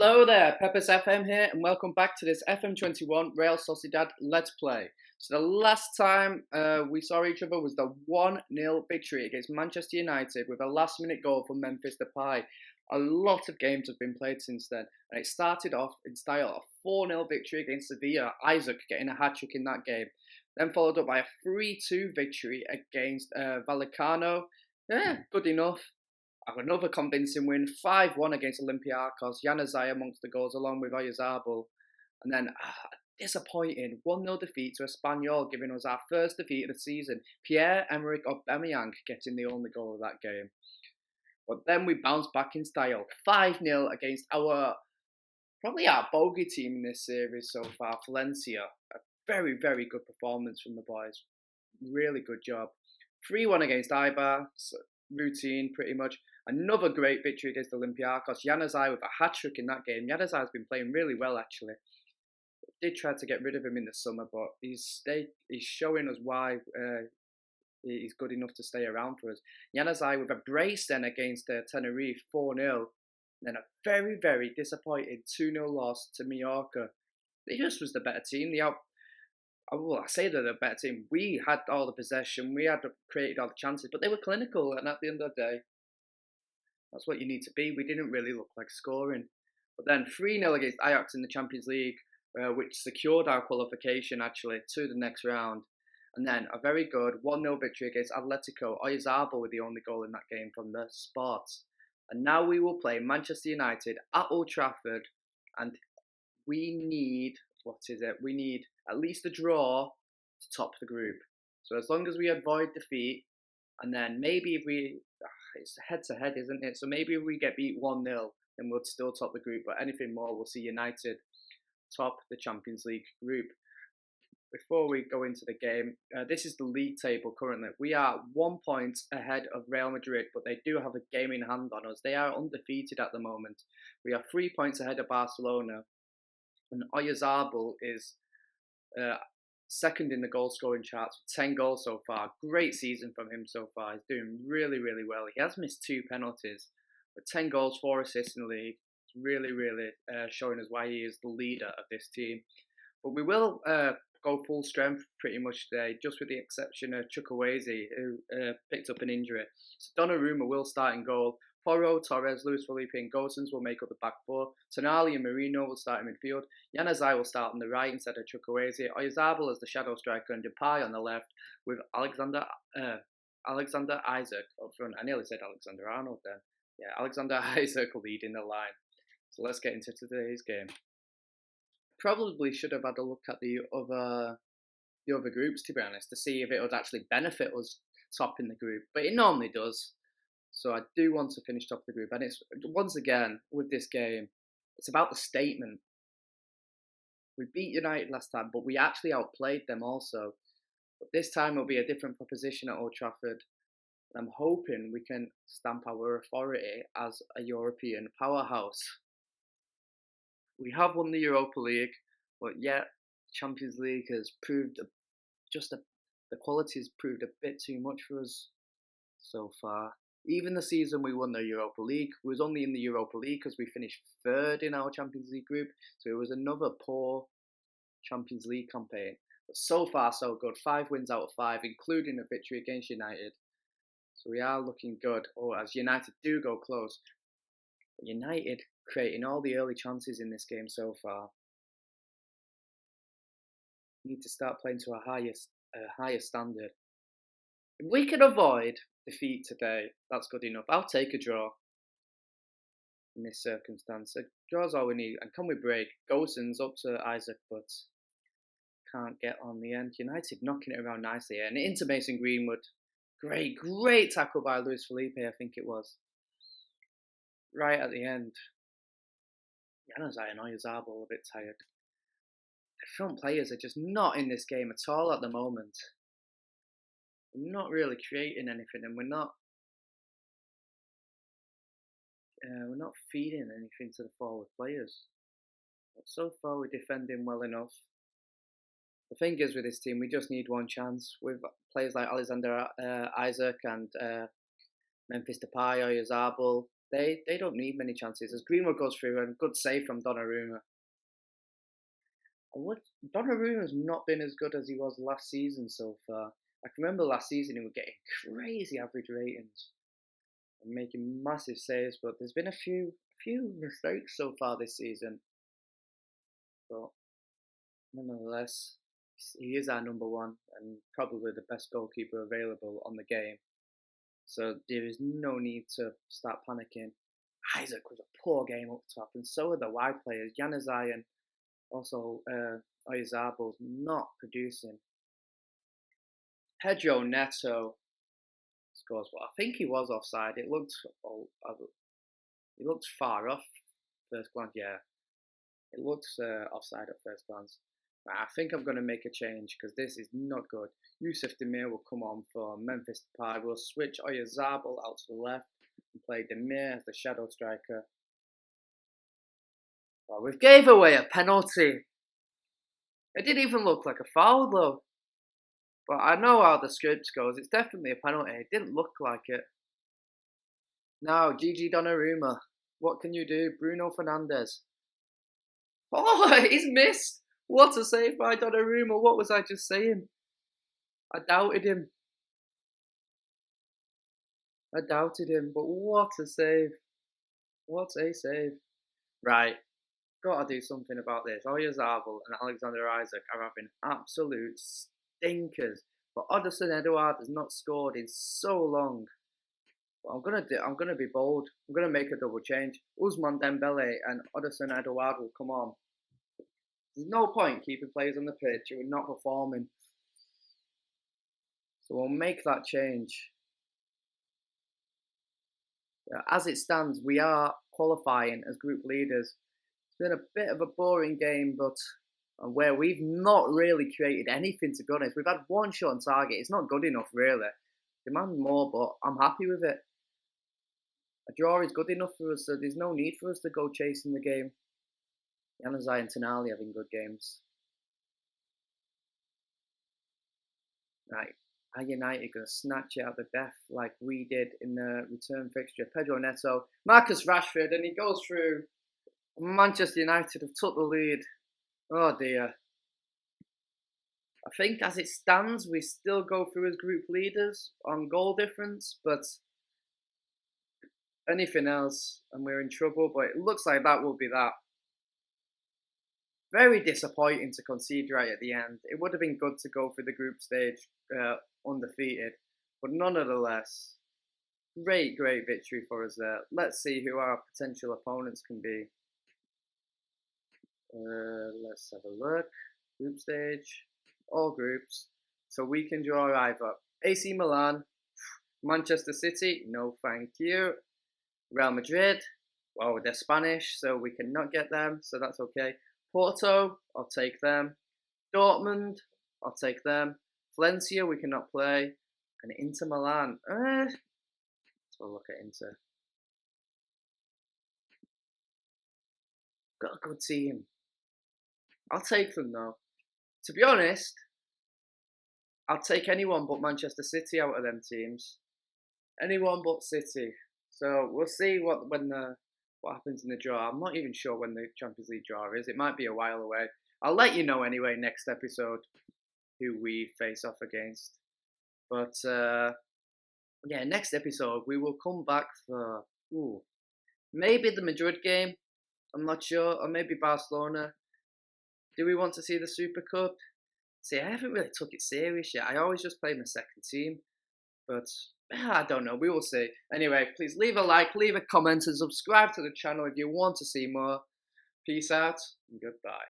Hello there, Peppers FM here, and welcome back to this FM21 Real Sociedad Let's Play. So the last time we saw each other was the 1-0 victory against Manchester United with a last-minute goal from Memphis Depay. A lot of games have been played since then, and it started off in style, a 4-0 victory against Sevilla, Isaac getting a hat-trick in that game, then followed up by a 3-2 victory against Vallecano. Yeah, good enough. Another convincing win, 5-1 against Olympiacos. Januzaj amongst the goals, along with Oyarzabal. And then disappointing 1-0 defeat to Espanyol, giving us our first defeat of the season. Pierre-Emerick Aubameyang getting the only goal of that game. But then we bounced back in style, 5-0 against probably our bogey team in this series so far, Valencia. A very, very good performance from the boys. Really good job. 3-1 against Eibar, routine pretty much. Another great victory against Olympiacos. Januzaj with a hat-trick in that game. Januzaj has been playing really well, actually. Did try to get rid of him in the summer, but he's showing us why he's good enough to stay around for us. Januzaj with a brace then against Tenerife, 4-0. Then a very, very disappointing 2-0 loss to Mallorca. They just was the better team. I say they're the better team. We had all the possession. We had created all the chances, but they were clinical. And at the end of the day, that's what you need to be. We didn't really look like scoring. But then 3-0 against Ajax in the Champions League, which secured our qualification, actually, to the next round. And then a very good 1-0 victory against Atletico. Oyarzabal with the only goal in that game from the spot. And now we will play Manchester United at Old Trafford. And we need... We need at least a draw to top the group. So as long as we avoid defeat, and then maybe if it's head to head, isn't it? So maybe if we get beat 1-0, then we'll still top the group. But anything more, we'll see United top the Champions League group. Before we go into the game, this is the league table currently. We are 1 point ahead of Real Madrid, but they do have a game in hand on us. They are undefeated at the moment. We are 3 points ahead of Barcelona. And Oyarzabal is second in the goal scoring charts with 10 goals so far. Great season from him so far. He's doing really, really well. He has missed 2 penalties, but 10 goals, 4 assists in the league. It's really, really showing us why he is the leader of this team. But we will go full strength pretty much today, just with the exception of Chukwueze, who picked up an injury. So Donnarumma will start in goal. Porro, Torres, Luis Felipe and Gosens will make up the back four. Tonali and Marino will start in midfield. Januzaj will start on the right instead of Chukwueze. Oyarzabal as the shadow striker and Depay on the left with Alexander Isaac up front. I nearly said Alexander Arnold then. Yeah, Alexander Isaac leading the line. So let's get into today's game. Probably should have had a look at the other groups, to be honest, to see if it would actually benefit us topping the group. But it normally does. So I do want to finish top of the group. And it's, once again, with this game, it's about the statement. We beat United last time, but we actually outplayed them also. But this time it'll be a different proposition at Old Trafford. And I'm hoping we can stamp our authority as a European powerhouse. We have won the Europa League, but yet Champions League has proved the quality has proved a bit too much for us so far. Even the season we won the Europa League was only in the Europa League because we finished third in our Champions League group. So it was another poor Champions League campaign. But so far, so good. 5 wins out of 5, including a victory against United. So we are looking good. Oh, as United do go close. United creating all the early chances in this game so far. We need to start playing to a higher standard. If we can avoid defeat today, that's good enough. I'll take a draw in this circumstance. A draw's all we need. And can we break? Gosens up to Isaac, but can't get on the end. United knocking it around nicely here. And into Mason Greenwood. Great tackle by Luis Felipe, I think it was. Right at the end. Januzaj and Oyarzabal a bit tired. The front players are just not in this game at all at the moment. We're not really creating anything, and we're not feeding anything to the forward players. But so far, we're defending well enough. The thing is with this team, we just need one chance. With players like Alexander Isaac and Memphis Depay, Oyarzabal, They don't need many chances. As Greenwood goes through and good save from Donnarumma. Donnarumma's not been as good as he was last season so far. I can remember last season he was getting crazy average ratings and making massive saves, but there's been a few mistakes so far this season. But nonetheless, he is our number one and probably the best goalkeeper available on the game. So there is no need to start panicking. Isaac was a poor game up top, and so are the wide players. Januzaj and also Oyarzabal not producing. Pedro Neto scores, but I think he was offside. It looked far off first glance. Yeah, it looked offside at first glance. I think I'm going to make a change because this is not good. Yusuf Demir will come on for Memphis Depay. We'll switch Oyarzabal out to the left and play Demir as the shadow striker. Well, we gave away a penalty. It didn't even look like a foul though. But I know how the script goes. It's definitely a penalty. It didn't look like it. Now, Gigi Donnarumma. What can you do? Bruno Fernandes. Oh, he's missed. What a save by Donnarumma. What was I just saying? I doubted him. But what a save. What a save. Right. Got to do something about this. Oyarzabal and Alexander Isaac are having absolute stinkers. But Oderson Edouard has not scored in so long. But I'm gonna be bold. I'm gonna make a double change. Ousmane Dembele and Oderson Edouard will come on. There's no point keeping players on the pitch who are not performing. So we'll make that change. As it stands, we are qualifying as group leaders. It's been a bit of a boring game, but where we've not really created anything, to be honest. We've had one shot on target. It's not good enough, really. Demand more, but I'm happy with it. A draw is good enough for us, so there's no need for us to go chasing the game. Januzaj and Tonali having good games. Right, are United going to snatch it out the death like we did in the return fixture? Pedro Neto, Marcus Rashford, and he goes through. Manchester United have took the lead. Oh dear. I think as it stands, we still go through as group leaders on goal difference, but anything else and we're in trouble, but it looks like that will be that. Very disappointing to concede right at the end. It would have been good to go through the group stage undefeated, but nonetheless, great victory for us there. Let's see who our potential opponents can be. Let's have a look. Group stage, all groups. So we can draw either AC Milan, Manchester City, no thank you. Real Madrid, well, they're Spanish, so we cannot get them, so that's okay. Porto, I'll take them. Dortmund, I'll take them. Valencia, we cannot play. And Inter Milan, let's have a look at Inter. Got a good team. I'll take them though. To be honest, I'll take anyone but Manchester City out of them teams. Anyone but City. So we'll see what happens in the draw. I'm not even sure when the Champions League draw is. It might be a while away. I'll let you know anyway next episode who we face off against. But yeah, next episode we will come back for maybe the Madrid game. I'm not sure, or maybe Barcelona. Do we want to see the Super Cup? See, I haven't really took it serious yet. I always just play my second team. But I don't know. We will see. Anyway, please leave a like, leave a comment, and subscribe to the channel if you want to see more. Peace out and goodbye.